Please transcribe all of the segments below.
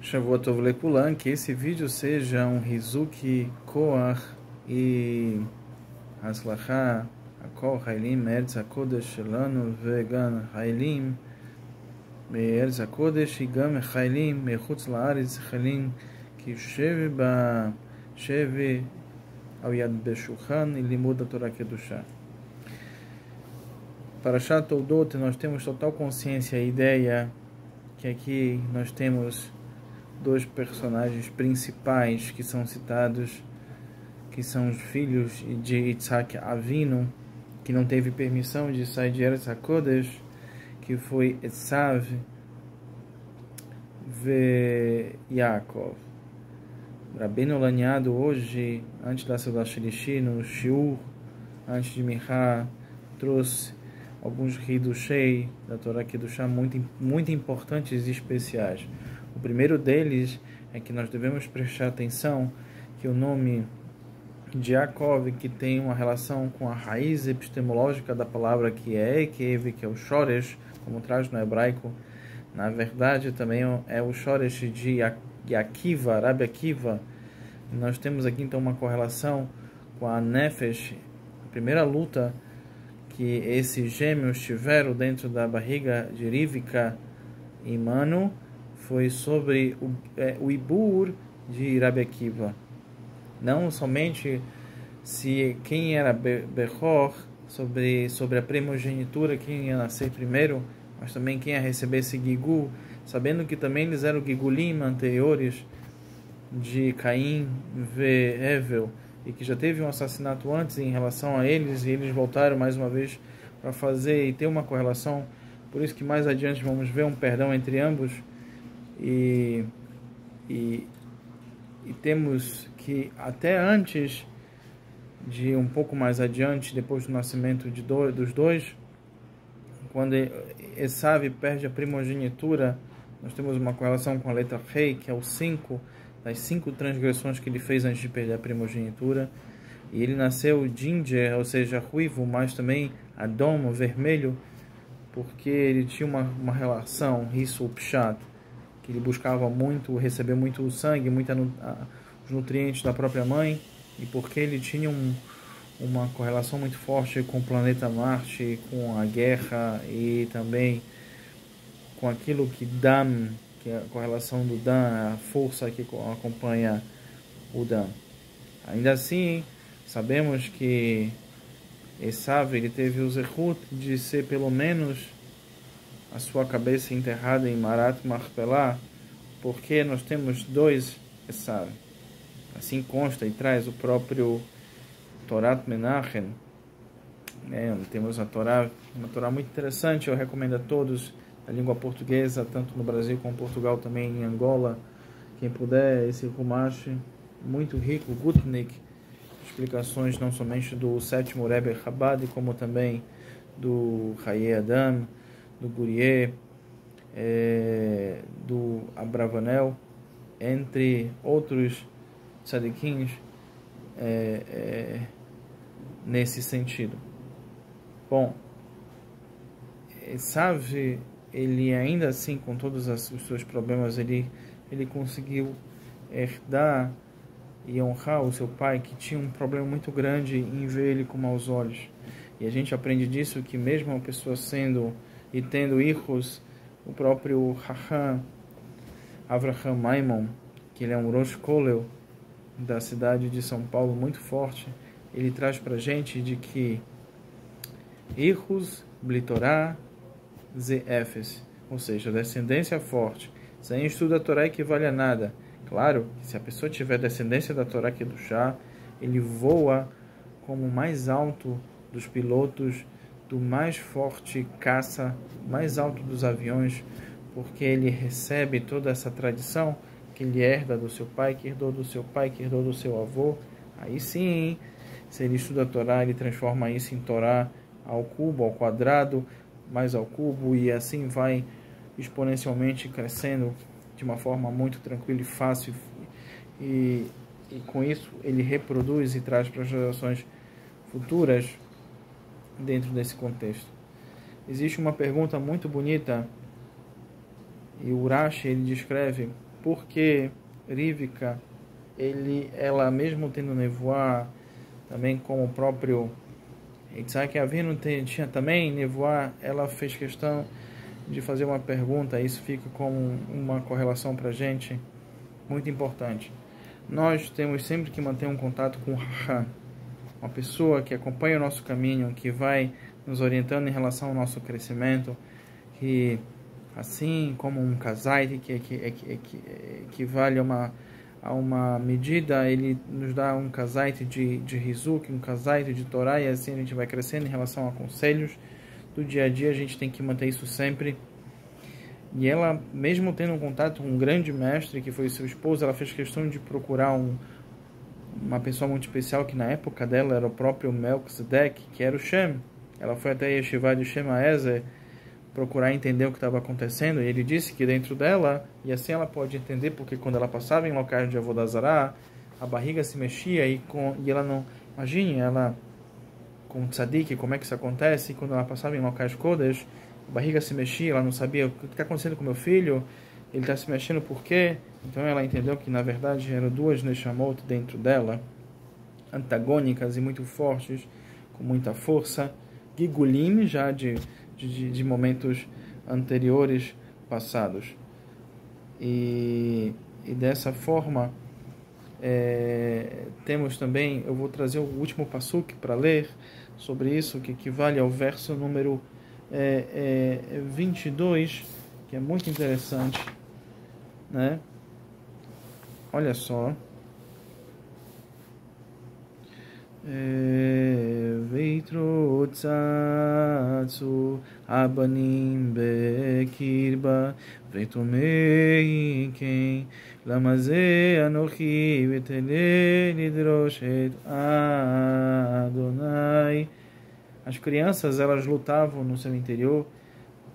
Shavuot Tov Lekulan, que esse vídeo seja um Hizuki, Koach e Haslachá, Akol Hailim, Eretz HaKodesh Shelanu, Vegan Hailim, Eretz HaKodesh, e Gam Hailim, Mechutz Laaretz Hailim, que cheve ao Yad Beshulchan e Limud Torah Kedushá. Para Parashat Toldot, nós temos total consciência e ideia que aqui nós temos dois personagens principais que são citados, que são os filhos de Yitzhak Avinu, que não teve permissão de sair de Eretz HaKodesh, que foi Esav e Yaakov. Rabbeinu Laniado hoje, antes da Seudah Shlishi, no Shiur, antes de Minchá, trouxe alguns Hidushei da Torá Kedushá muito importantes e especiais. O primeiro deles é que nós devemos prestar atenção que o nome de Yaakov, que tem uma relação com a raiz epistemológica da palavra que é Ekev, que é o Shoresh, como traz no hebraico, na verdade também é o Shoresh de Akiva, Rabi Akiva. Nós temos aqui então uma correlação com a Nefesh, a primeira luta que esses gêmeos tiveram dentro da barriga de Rivka e Manu, foi sobre o Ibur de Rabi Akiva. Não somente se quem era Bechor, sobre a primogenitura, quem ia nascer primeiro, mas também quem ia receber esse Gigu, sabendo que também eles eram Gigulim anteriores de Caim e Hevel, e que já teve um assassinato antes em relação a eles, e eles voltaram mais uma vez para fazer e ter uma correlação. Por isso que mais adiante vamos ver um perdão entre ambos, e temos que até antes de um pouco mais adiante, depois do nascimento dos dois, quando Esav perde a primogenitura, nós temos uma correlação com a letra Rei, que é o 5 das 5 transgressões que ele fez antes de perder a primogenitura. E ele nasceu Ginger, ou seja, ruivo, mas também Adom, vermelho, porque ele tinha uma relação, Risu Pshat, que ele buscava muito, receber muito sangue, os nutrientes da própria mãe, e porque ele tinha uma correlação muito forte com o planeta Marte, com a guerra e também com aquilo que Dan, que é a correlação do Dan, a força que acompanha o Dan. Ainda assim, sabemos que Esav, ele teve o zehut de ser pelo menos a sua cabeça enterrada em Marat Machpelah, porque nós temos dois Esav. Assim consta e traz o próprio Torat Menachem. Temos uma Torá muito interessante, eu recomendo a todos, a língua portuguesa, tanto no Brasil como em Portugal, também em Angola. Quem puder, esse Rumash, muito rico, Gutnik, explicações não somente do sétimo Rebbe Chabad, como também do Chaye Adam, do Gurier, do Abravanel, entre outros tzadikins, nesse sentido. Bom, Esav, ele ainda assim, com todos os seus problemas, ele conseguiu herdar e honrar o seu pai, que tinha um problema muito grande em ver ele com maus olhos. E a gente aprende disso que mesmo uma pessoa sendo e tendo hijos, o próprio Raham Avraham Maimon, que ele é um Rosh Kollel da cidade de São Paulo, muito forte, ele traz para a gente de que hijos blitorá ze efes, ou seja, descendência forte, sem estudo da Torá equivale a nada. Claro que se a pessoa tiver descendência da Torá Kedushá, ele voa como o mais alto dos pilotos, do mais forte caça, mais alto dos aviões, porque ele recebe toda essa tradição que ele herda do seu pai, que herdou do seu pai, que herdou do seu avô. Aí sim, se ele estuda a Torá, ele transforma isso em Torá ao cubo, ao quadrado, mais ao cubo, e assim vai exponencialmente crescendo de uma forma muito tranquila e fácil, e com isso ele reproduz e traz para as gerações futuras dentro desse contexto. Existe uma pergunta muito bonita, e o Urashi, ele descreve porque Rivka, ela mesmo tendo nevoar, também como o próprio Isaac Avinu tinha também nevoar, ela fez questão de fazer uma pergunta. Isso fica como uma correlação para a gente muito importante. Nós temos sempre que manter um contato com o Raham, uma pessoa que acompanha o nosso caminho, que vai nos orientando em relação ao nosso crescimento, que assim como um kazait que vale a uma medida, ele nos dá um kazait de Rizuk, um kazait de Torá, e assim a gente vai crescendo em relação a conselhos do dia a dia. A gente tem que manter isso sempre. E ela, mesmo tendo um contato com um grande mestre, que foi seu esposo, ela fez questão de procurar uma pessoa muito especial, que na época dela era o próprio Melchizedek, que era o Shem. Ela foi até a Yeshiva de Shem Aezer procurar entender o que estava acontecendo, e ele disse que dentro dela, e assim ela pode entender, porque quando ela passava em locais de Avodah Zarah, a barriga se mexia, e ela não... Imagine, ela com tzadik, como é que isso acontece, e quando ela passava em locais Kodesh, a barriga se mexia, ela não sabia o que está acontecendo com meu filho, ele está se mexendo por quê? Então ela entendeu que na verdade eram duas Neshamot dentro dela, antagônicas e muito fortes, com muita força, Gigulim já de momentos anteriores, passados. E dessa forma, temos também, eu vou trazer o último pasuk para ler sobre isso, que equivale ao verso número 22, que é muito interessante, né? Olha só. Veitro tzatzu abanim bekirba veitomei quem lamaze anochi vetele lidroshet Adonai. As crianças, elas lutavam no seu interior.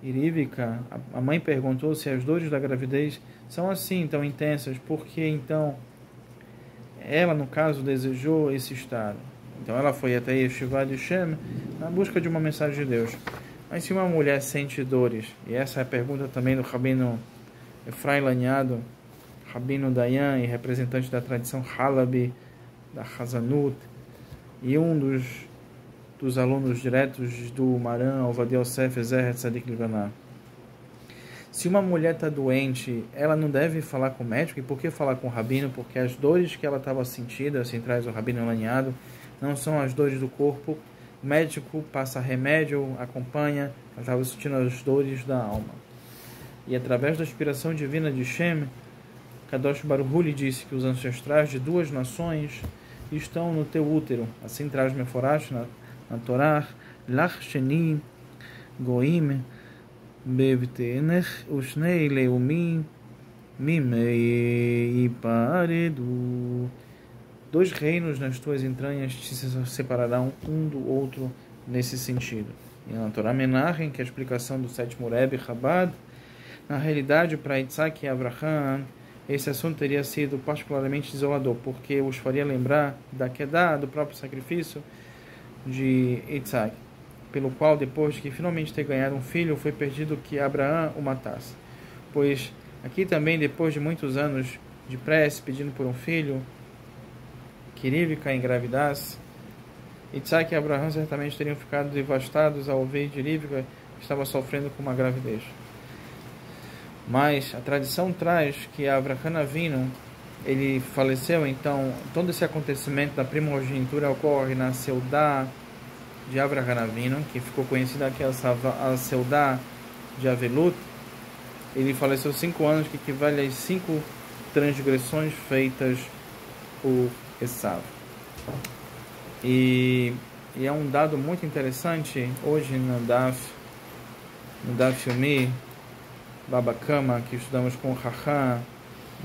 E Rivka, a mãe, perguntou se as dores da gravidez são assim tão intensas, porque então ela, no caso, desejou esse estado. Então ela foi até Yeshiva de Shem na busca de uma mensagem de Deus. Mas se uma mulher sente dores, e essa é a pergunta também do Rabino Efraim Laniado, Rabino Dayan e representante da tradição Halabi, da Hazanut, e um dos alunos diretos do Maran, Ovadia Yosef Ezer Tzadik Libaná. Se uma mulher está doente, ela não deve falar com o médico. E por que falar com o rabino? Porque as dores que ela estava sentindo, assim traz o Rabino Laniado, não são as dores do corpo. O médico passa remédio, acompanha, ela estava sentindo as dores da alma. E através da inspiração divina de Shem, Kadosh Baruch Hu lhe disse que os ancestrais de duas nações estão no teu útero. Assim traz Meforash na Torá, Lach Sheni Goim Bevtenech Ushnei Leumim Mimei Paredu. Dois reinos nas tuas entranhas se separarão um do outro nesse sentido. E na Torá Menachem, que é a explicação do sétimo Rebbe Chabad, na realidade, para Isaac e Abraham, esse assunto teria sido particularmente desolador, porque os faria lembrar da Kedah, do próprio sacrifício de Isaac, pelo qual, depois de finalmente ter ganhado um filho, foi perdido que Abraão o matasse. Pois aqui também, depois de muitos anos de prece, pedindo por um filho, que Rivka engravidasse, Isaac e Abraão certamente teriam ficado devastados ao ouvir de Rivka que estava sofrendo com uma gravidez. Mas a tradição traz que Avraham Avinu, ele faleceu, então todo esse acontecimento da primogenitura ocorre na Seudá de Avraham Avinu, que ficou conhecida aqui a Seudá de Avelut. Ele faleceu 5 anos, que equivale às 5 transgressões feitas por Esav. E é um dado muito interessante hoje no Daf Yomi Baba Kama, que estudamos com Raham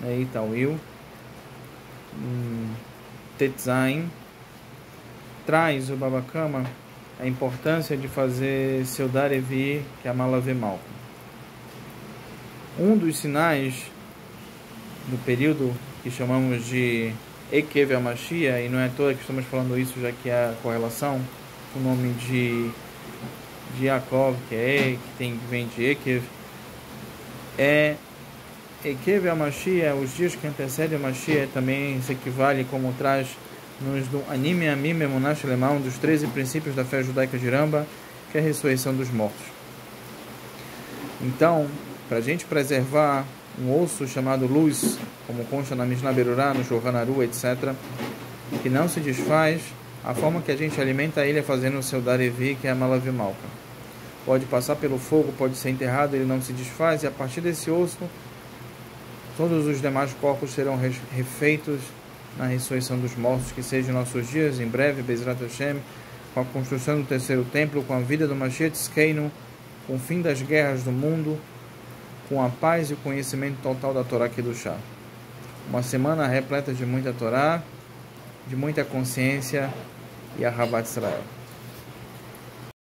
e Itauil, Tetzain, traz o Baba Kama a importância de fazer Seudar Evi, que é a Malave Malcolm. Um dos sinais do período que chamamos de Ekev HaMashiach, e não é à toa que estamos falando isso, já que há correlação com o nome de Yaakov, que vem de Ekev, é Ekev HaMashiach, os dias que antecedem o Mashiach, também se equivale, como traz nos do Anime Amim Emunah Shelemah, um dos 13 princípios da fé judaica de Ramba, que é a ressurreição dos mortos. Então, para a gente preservar um osso chamado luz, como consta na Mishnah Berurah, no Shulchan Aruch, etc., que não se desfaz, a forma que a gente alimenta ele é fazendo o seu Darevi, que é a Malavimalka. Pode passar pelo fogo, pode ser enterrado, ele não se desfaz, e a partir desse osso, todos os demais corpos serão refeitos na ressurreição dos mortos, que seja em nossos dias, em breve, Bezrat Hashem, com a construção do terceiro templo, com a vida do Mashiach Tzidkeinu, com o fim das guerras do mundo, com a paz e o conhecimento total da Torá Kedushá. Uma semana repleta de muita Torá, de muita consciência e a Rabat Israel.